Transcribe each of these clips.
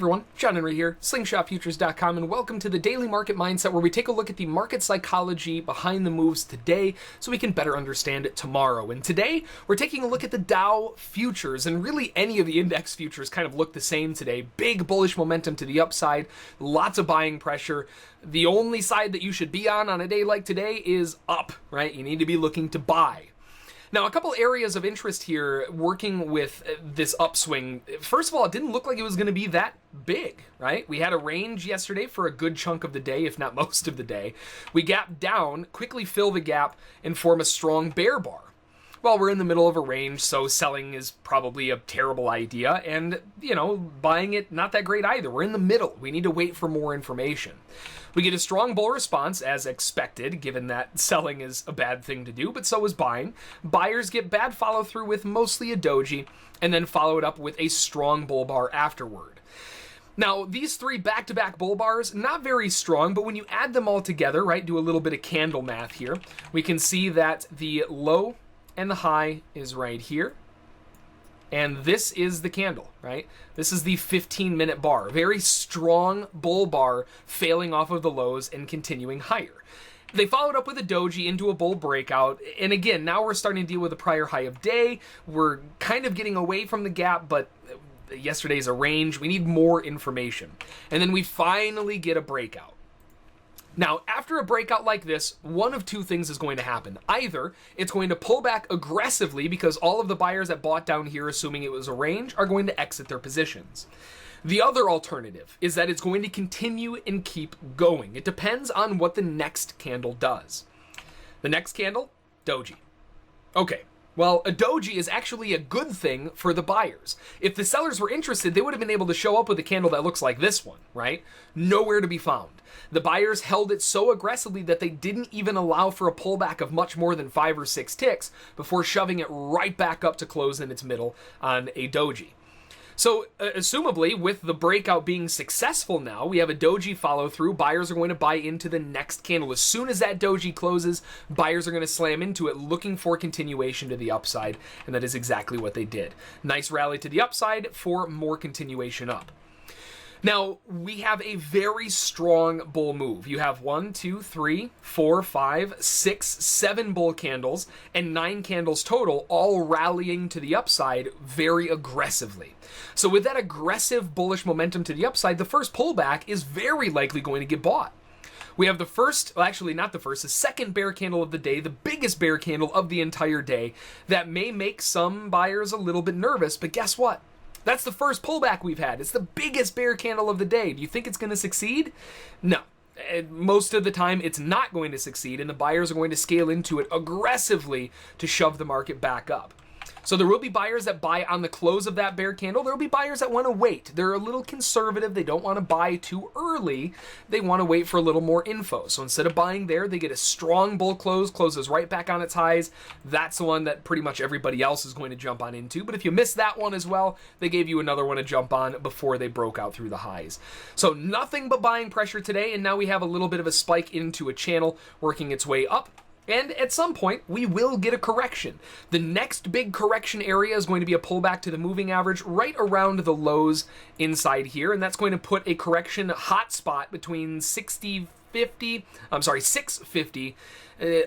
everyone, John Henry here, slingshotfutures.com, and welcome to the Daily Market Mindset, where we take a look at the market psychology behind the moves today so we can better understand it tomorrow. And today, we're taking a look at the Dow futures, and really any of the index futures kind of look the same today. Big bullish momentum to the upside, lots of buying pressure. The only side that you should be on a day like today is up, right? You need to be looking to buy. Now, a couple areas of interest here working with this upswing. First of all, it didn't look like it was going to be that big, right? We had a range yesterday for a good chunk of the day, if not most of the day. We gapped down, quickly fill the gap, and form a strong bear bar. Well, we're in the middle of a range, so selling is probably a terrible idea, and, buying it, not that great either. We're in the middle. We need to wait for more information. We get a strong bull response, as expected, given that selling is a bad thing to do, but so is buying. Buyers get bad follow-through with mostly a doji, and then follow it up with a strong bull bar afterward. Now, these three back-to-back bull bars, not very strong, but when you add them all together, right, do a little bit of candle math here, we can see that the low and the high is right here. And this is the candle, right? This is the 15-minute bar. Very strong bull bar failing off of the lows and continuing higher. They followed up with a doji into a bull breakout. And again, now we're starting to deal with a prior high of day. We're kind of getting away from the gap, but yesterday's a range. We need more information. And then we finally get a breakout. Now, after a breakout like this, one of two things is going to happen. Either it's going to pull back aggressively because all of the buyers that bought down here, assuming it was a range, are going to exit their positions. The other alternative is that it's going to continue and keep going. It depends on what the next candle does. The next candle, doji. Okay. Well, a doji is actually a good thing for the buyers. If the sellers were interested, they would have been able to show up with a candle that looks like this one, right? Nowhere to be found. The buyers held it so aggressively that they didn't even allow for a pullback of much more than 5 or 6 ticks before shoving it right back up to close in its middle on a doji. So, assumably, with the breakout being successful now, we have a doji follow-through. Buyers are going to buy into the next candle. As soon as that doji closes, buyers are going to slam into it, looking for continuation to the upside, and that is exactly what they did. Nice rally to the upside for more continuation up. Now, we have a very strong bull move. You have 1, 2, 3, 4, 5, 6, 7 bull candles and 9 candles total, all rallying to the upside very aggressively. So with that aggressive bullish momentum to the upside, the first pullback is very likely going to get bought. We have the first, well, actually not the first, the second bear candle of the day, the biggest bear candle of the entire day, that may make some buyers a little bit nervous, but guess what? That's the first pullback we've had. It's the biggest bear candle of the day. Do you think it's going to succeed? No. Most of the time, it's not going to succeed, and the buyers are going to scale into it aggressively to shove the market back up. So there will be buyers that buy on the close of that bear candle. There will be buyers that want to wait. They're a little conservative. They don't want to buy too early. They want to wait for a little more info. So instead of buying there, they get a strong bull close, closes right back on its highs. That's the one that pretty much everybody else is going to jump on into. But if you missed that one as well, they gave you another one to jump on before they broke out through the highs. So nothing but buying pressure today, and now we have a little bit of a spike into a channel working its way up. And at some point, we will get a correction. The next big correction area is going to be a pullback to the moving average right around the lows inside here, and that's going to put a correction hotspot between 650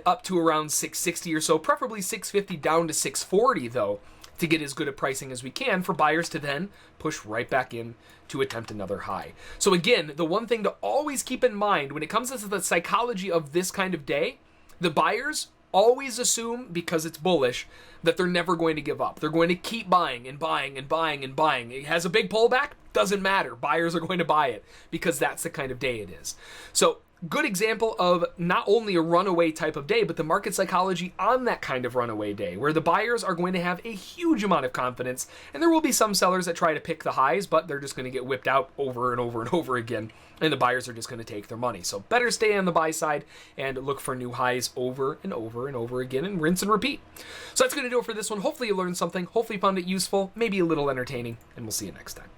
up to around 660 or so, preferably 650 down to 640 though, to get as good a pricing as we can for buyers to then push right back in to attempt another high. So again, the one thing to always keep in mind when it comes to the psychology of this kind of day, the buyers always assume, because it's bullish, that they're never going to give up. They're going to keep buying and buying and buying and buying. It has a big pullback, doesn't matter. Buyers are going to buy it because that's the kind of day it is. So, good example of not only a runaway type of day, but the market psychology on that kind of runaway day, where the buyers are going to have a huge amount of confidence, and there will be some sellers that try to pick the highs, but they're just going to get whipped out over and over and over again, and the buyers are just going to take their money. So better stay on the buy side and look for new highs over and over and over again and rinse and repeat. So that's going to do it for this one. Hopefully you learned something. Hopefully you found it useful, maybe a little entertaining, and we'll see you next time.